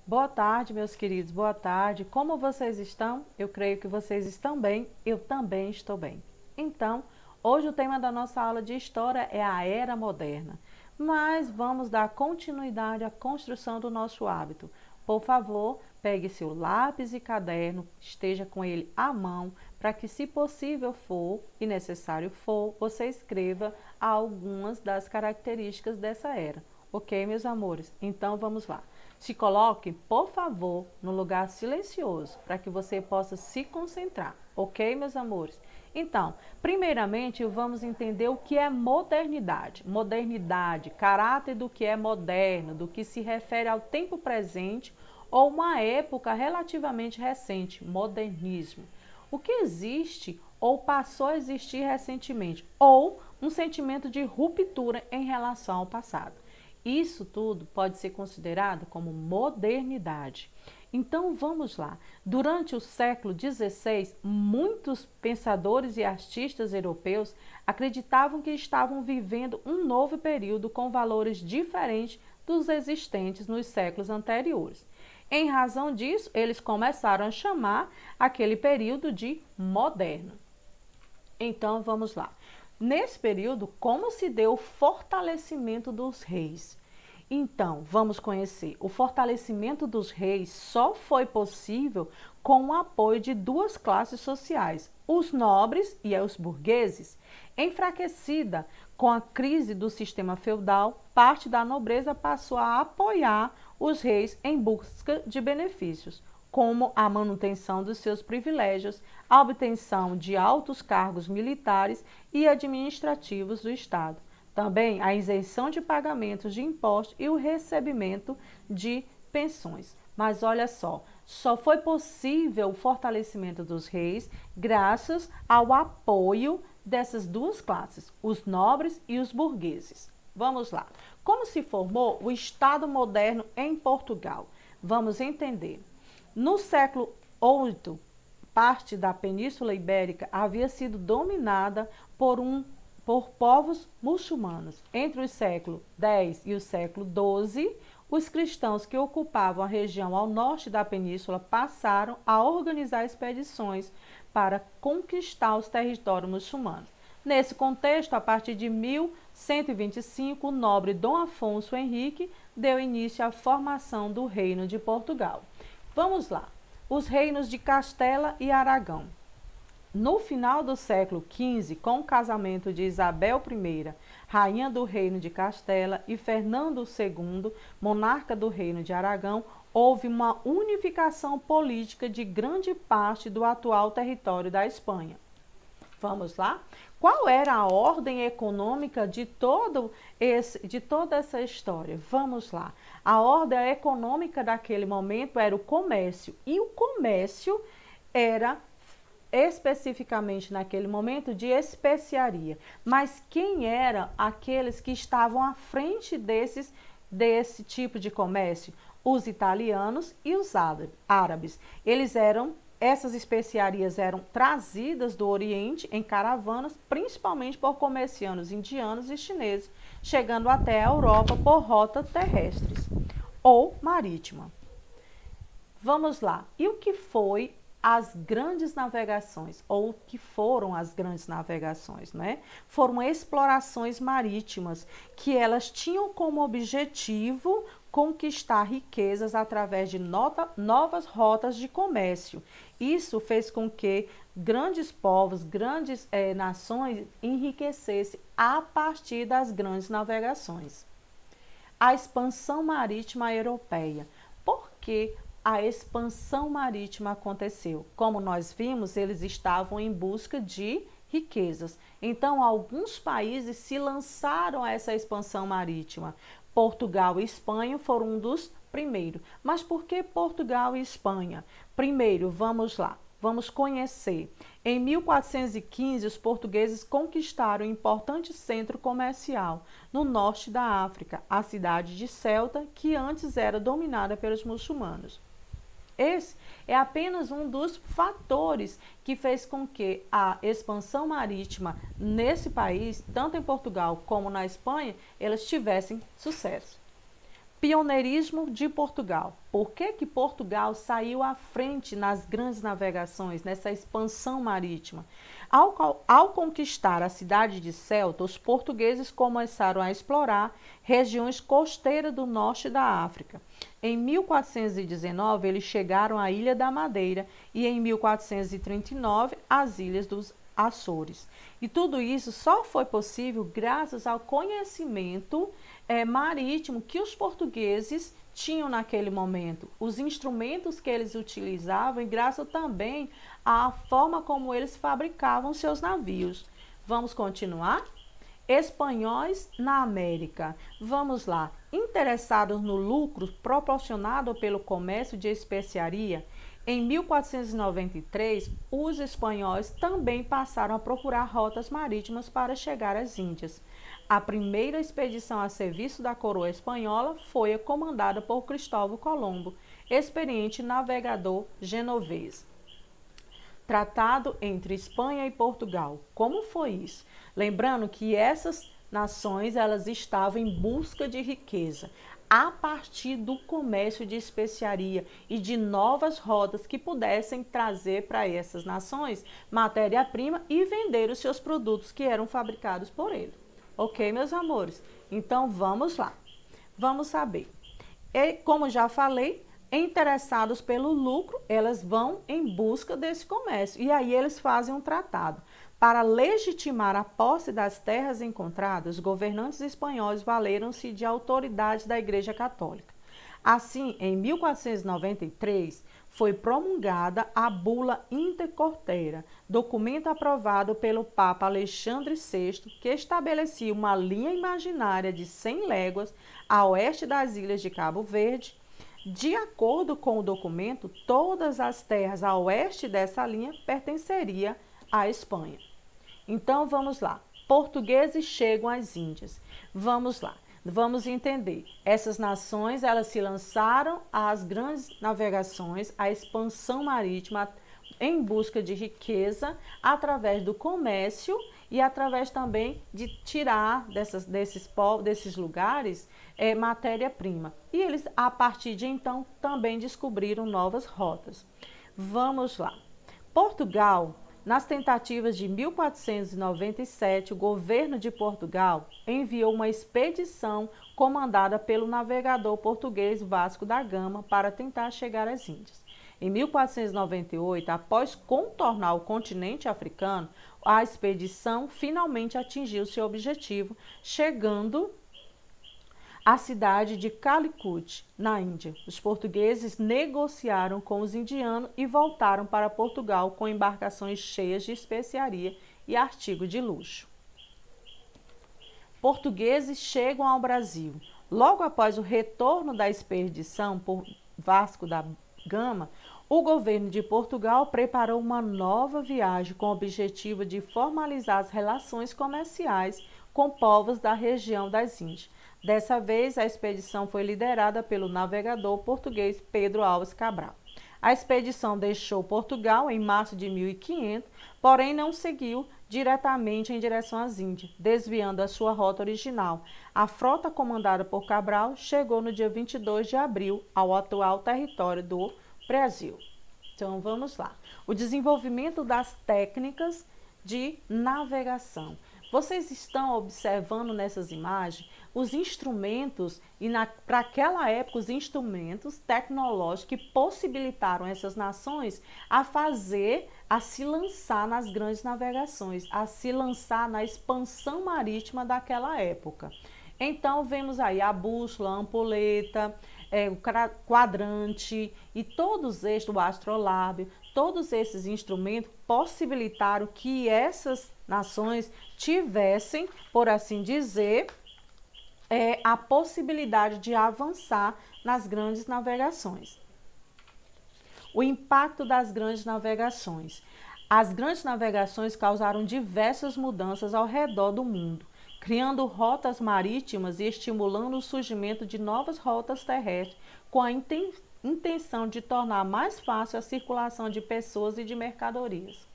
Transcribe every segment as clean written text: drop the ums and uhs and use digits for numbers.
Boa tarde, meus queridos, boa tarde. Como vocês estão? Eu creio que vocês estão bem, eu também estou bem. Então, hoje o tema da nossa aula de história é a Era Moderna, mas vamos dar continuidade à construção do nosso hábito. Por favor, pegue seu lápis e caderno, esteja com ele à mão, para que, se possível for e necessário for, você escreva algumas das características dessa era. Ok, meus amores? Então, vamos lá. Se coloque, por favor, no lugar silencioso, para que você possa se concentrar, ok, meus amores? Então, primeiramente, vamos entender o que é modernidade. Modernidade, caráter do que é moderno, do que se refere ao tempo presente ou uma época relativamente recente, modernismo. O que existe ou passou a existir recentemente, ou um sentimento de ruptura em relação ao passado. Isso tudo pode ser considerado como modernidade. Então vamos lá. Durante o século XVI, muitos pensadores e artistas europeus acreditavam que estavam vivendo um novo período com valores diferentes dos existentes nos séculos anteriores. Em razão disso, eles começaram a chamar aquele período de moderno. Então vamos lá. Nesse período, como se deu o fortalecimento dos reis? Então, vamos conhecer. O fortalecimento dos reis só foi possível com o apoio de duas classes sociais, os nobres e os burgueses. Enfraquecida com a crise do sistema feudal, parte da nobreza passou a apoiar os reis em busca de benefícios, como a manutenção dos seus privilégios, a obtenção de altos cargos militares e administrativos do Estado. Também a isenção de pagamentos de impostos e o recebimento de pensões. Mas olha só foi possível o fortalecimento dos reis graças ao apoio dessas duas classes, os nobres e os burgueses. Vamos lá. Como se formou o Estado moderno em Portugal? Vamos entender. No século VIII, parte da Península Ibérica havia sido dominada por povos muçulmanos. Entre o século X e o século XII, os cristãos que ocupavam a região ao norte da península passaram a organizar expedições para conquistar os territórios muçulmanos. Nesse contexto, a partir de 1125, o nobre Dom Afonso Henrique deu início à formação do Reino de Portugal. Vamos lá. Os reinos de Castela e Aragão. No final do século XV, com o casamento de Isabel I, rainha do Reino de Castela, e Fernando II, monarca do Reino de Aragão, houve uma unificação política de grande parte do atual território da Espanha. Vamos lá? Qual era a ordem econômica de toda essa história? Vamos lá. A ordem econômica daquele momento era o comércio, e o comércio era especificamente naquele momento de especiaria. Mas quem eram aqueles que estavam à frente desse tipo de comércio? Os italianos e os árabes. Essas especiarias eram trazidas do Oriente em caravanas, principalmente por comerciantes indianos e chineses, chegando até a Europa por rotas terrestres ou marítima. Vamos lá. E o que foi as grandes navegações, ou o que foram as grandes navegações, né? Foram explorações marítimas, que elas tinham como objetivo conquistar riquezas através de novas rotas de comércio. Isso fez com que grandes povos, grandes nações enriquecessem a partir das grandes navegações. A expansão marítima europeia. Por que a expansão marítima aconteceu? Como nós vimos, eles estavam em busca de riquezas. Então, alguns países se lançaram a essa expansão marítima. Portugal e Espanha foram um dos primeiros. Mas por que Portugal e Espanha? Primeiro, vamos lá. Vamos conhecer. Em 1415, os portugueses conquistaram um importante centro comercial no norte da África, a cidade de Ceuta, que antes era dominada pelos muçulmanos. Esse é apenas um dos fatores que fez com que a expansão marítima nesse país, tanto em Portugal como na Espanha, elas tivessem sucesso. Pioneirismo de Portugal. Por que que Portugal saiu à frente nas grandes navegações, nessa expansão marítima? Ao conquistar a cidade de Ceuta, os portugueses começaram a explorar regiões costeiras do norte da África. Em 1419, eles chegaram à Ilha da Madeira e em 1439, às Ilhas dos Açores. E tudo isso só foi possível graças ao conhecimento marítimo que os portugueses tinham naquele momento, os instrumentos que eles utilizavam e graças também à forma como eles fabricavam seus navios. Vamos continuar? Espanhóis na América. Vamos lá. Interessados no lucro proporcionado pelo comércio de especiaria, em 1493, os espanhóis também passaram a procurar rotas marítimas para chegar às Índias. A primeira expedição a serviço da coroa espanhola foi comandada por Cristóvão Colombo, experiente navegador genovês. Tratado entre Espanha e Portugal. Como foi isso? Lembrando que essas nações elas estavam em busca de riqueza a partir do comércio de especiaria e de novas rotas que pudessem trazer para essas nações matéria-prima e vender os seus produtos que eram fabricados por ele. Ok, meus amores? Então, vamos lá. Vamos saber. E, como já falei, interessados pelo lucro, elas vão em busca desse comércio. E aí eles fazem um tratado. Para legitimar a posse das terras encontradas, os governantes espanhóis valeram-se de autoridades da Igreja Católica. Assim, em 1493, foi promulgada a Bula Intercorteira, documento aprovado pelo Papa Alexandre VI, que estabelecia uma linha imaginária de 100 léguas a oeste das ilhas de Cabo Verde. De acordo com o documento, todas as terras a oeste dessa linha pertenceriam à Espanha. Então, vamos lá. Portugueses chegam às Índias. Vamos lá. Vamos entender. Essas nações, elas se lançaram às grandes navegações, à expansão marítima em busca de riqueza através do comércio e através também de tirar desses lugares matéria-prima. E eles, a partir de então, também descobriram novas rotas. Vamos lá. Portugal, nas tentativas de 1497, o governo de Portugal enviou uma expedição comandada pelo navegador português Vasco da Gama para tentar chegar às Índias. Em 1498, após contornar o continente africano, a expedição finalmente atingiu seu objetivo, chegando à cidade de Calicut, na Índia. Os portugueses negociaram com os indianos e voltaram para Portugal com embarcações cheias de especiaria e artigos de luxo. Portugueses chegam ao Brasil. Logo após o retorno da expedição por Vasco da Gama, o governo de Portugal preparou uma nova viagem com o objetivo de formalizar as relações comerciais com povos da região das Índias. Dessa vez, a expedição foi liderada pelo navegador português Pedro Álvares Cabral. A expedição deixou Portugal em março de 1500, porém não seguiu diretamente em direção às Índias, desviando a sua rota original. A frota comandada por Cabral chegou no dia 22 de abril ao atual território do Brasil. Então, vamos lá. O desenvolvimento das técnicas de navegação. Vocês estão observando nessas imagens os instrumentos, e para aquela época, os instrumentos tecnológicos que possibilitaram essas nações a se lançar nas grandes navegações, a se lançar na expansão marítima daquela época. Então, vemos aí a bússola, a ampulheta, o quadrante e todos estes, o astrolábio, todos esses instrumentos possibilitaram que essas nações tivessem, por assim dizer, a possibilidade de avançar nas grandes navegações. O impacto das grandes navegações. As grandes navegações causaram diversas mudanças ao redor do mundo, criando rotas marítimas e estimulando o surgimento de novas rotas terrestres com a intenção de tornar mais fácil a circulação de pessoas e de mercadorias.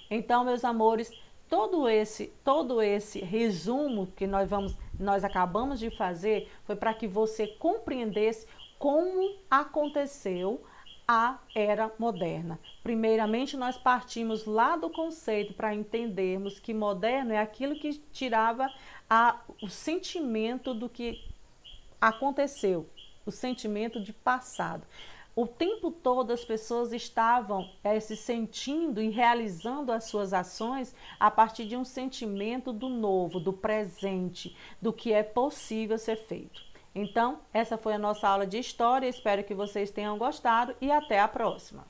Então, meus amores, todo esse resumo que nós acabamos de fazer foi para que você compreendesse como aconteceu a era moderna. Primeiramente, nós partimos lá do conceito para entendermos que moderno é aquilo que tirava o sentimento do que aconteceu, o sentimento de passado. O tempo todo as pessoas estavam se sentindo e realizando as suas ações a partir de um sentimento do novo, do presente, do que é possível ser feito. Então, essa foi a nossa aula de história, espero que vocês tenham gostado e até a próxima.